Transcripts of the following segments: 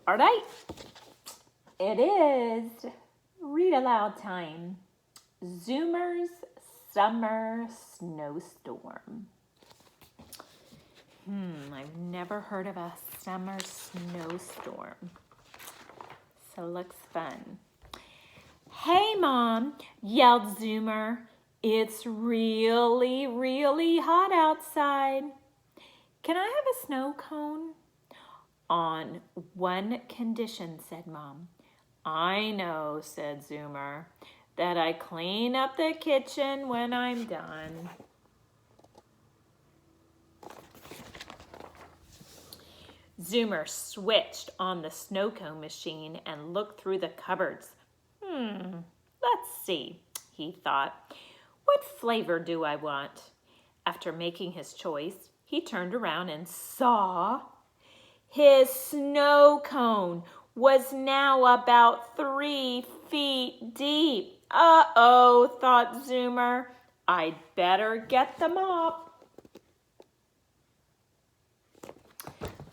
All right, it is read aloud time. Zoomer's Summer Snowstorm. I've never heard of a summer snowstorm. So looks fun. Hey, Mom, yelled Zoomer. It's really, really hot outside. Can I have a snow cone? On one condition, said Mom. I know, said Zoomer, that I clean up the kitchen when I'm done. Zoomer switched on the snow cone machine and looked through the cupboards. Let's see, he thought. What flavor do I want? After making his choice, he turned around and saw his snow cone was now about 3 feet deep. Uh-oh, thought Zoomer. I'd better get the mop.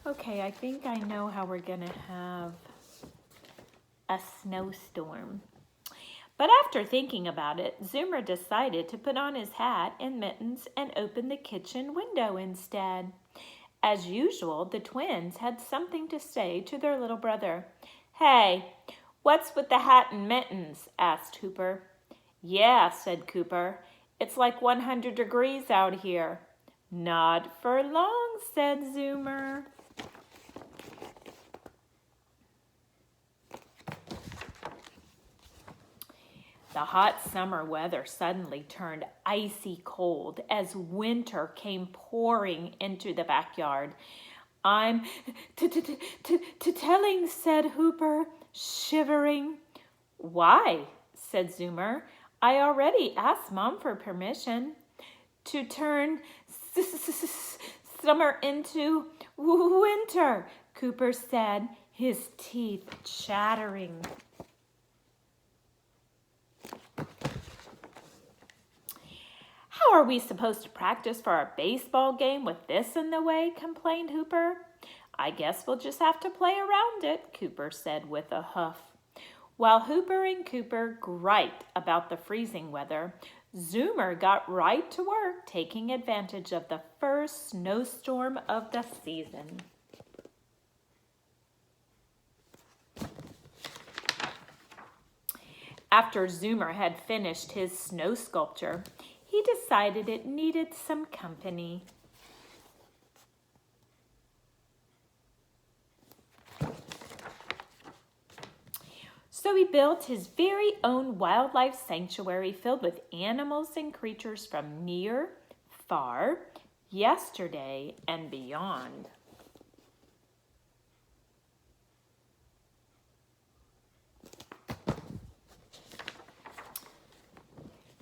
Okay, I think I know how we're going to have a snowstorm. But after thinking about it, Zoomer decided to put on his hat and mittens and open the kitchen window instead. As usual, the twins had something to say to their little brother. Hey, what's with the hat and mittens? Asked Hooper. Yeah, said Cooper. It's like 100 degrees out here. Not for long, said Zoomer. The hot summer weather suddenly turned icy cold as winter came pouring into the backyard. I'm telling, said Hooper, shivering. Why? Said Zoomer. I already asked Mom for permission to turn summer into winter, Cooper said, his teeth chattering. How are we supposed to practice for our baseball game with this in the way? Complained Hooper. I guess we'll just have to play around it, Cooper said with a huff. While Hooper and Cooper griped about the freezing weather, Zoomer got right to work taking advantage of the first snowstorm of the season. After Zoomer had finished his snow sculpture, he decided it needed some company. So he built his very own wildlife sanctuary filled with animals and creatures from near, far, yesterday, and beyond.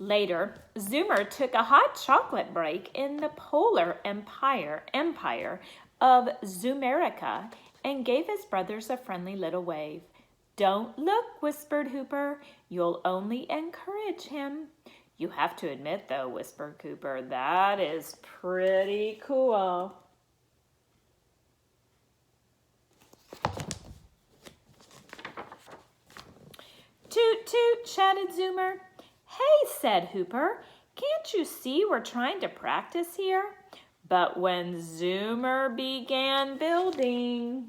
Later, Zoomer took a hot chocolate break in the polar empire of Zoomerica and gave his brothers a friendly little wave. Don't look, whispered Hooper. You'll only encourage him. You have to admit, though, whispered Cooper, that is pretty cool. Toot, toot, shouted Zoomer. Hey, said Hooper, can't you see we're trying to practice here? But when Zoomer began building,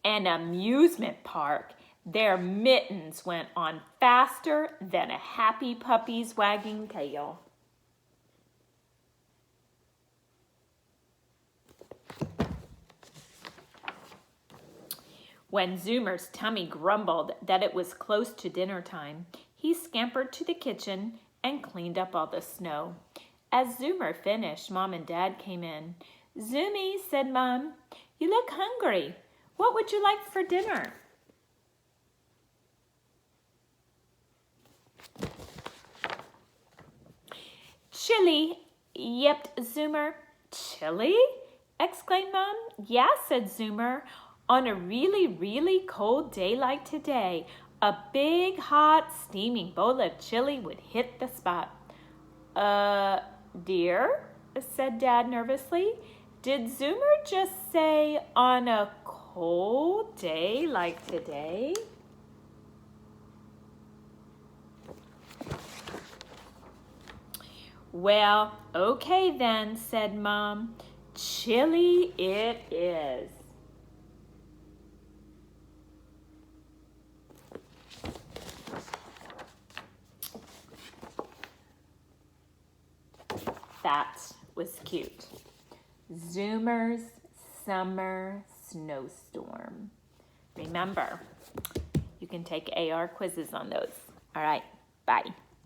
an amusement park, their mittens went on faster than a happy puppy's wagging tail. When Zoomer's tummy grumbled that it was close to dinner time, he scampered to the kitchen and cleaned up all the snow. As Zoomer finished, Mom and Dad came in. Zoomy, said Mom, you look hungry. What would you like for dinner? Chili, yipped Zoomer. Chili? Exclaimed Mom. Yeah, said Zoomer. On a really, really cold day like today, a big, hot, steaming bowl of chili would hit the spot. Dear? said Dad nervously. Did Zoomer just say on a cold day like today? Well, okay then, said Mom. Chilly it is. That was cute. Zoomer's Summer Snowstorm. Remember, you can take AR quizzes on those. All right, bye.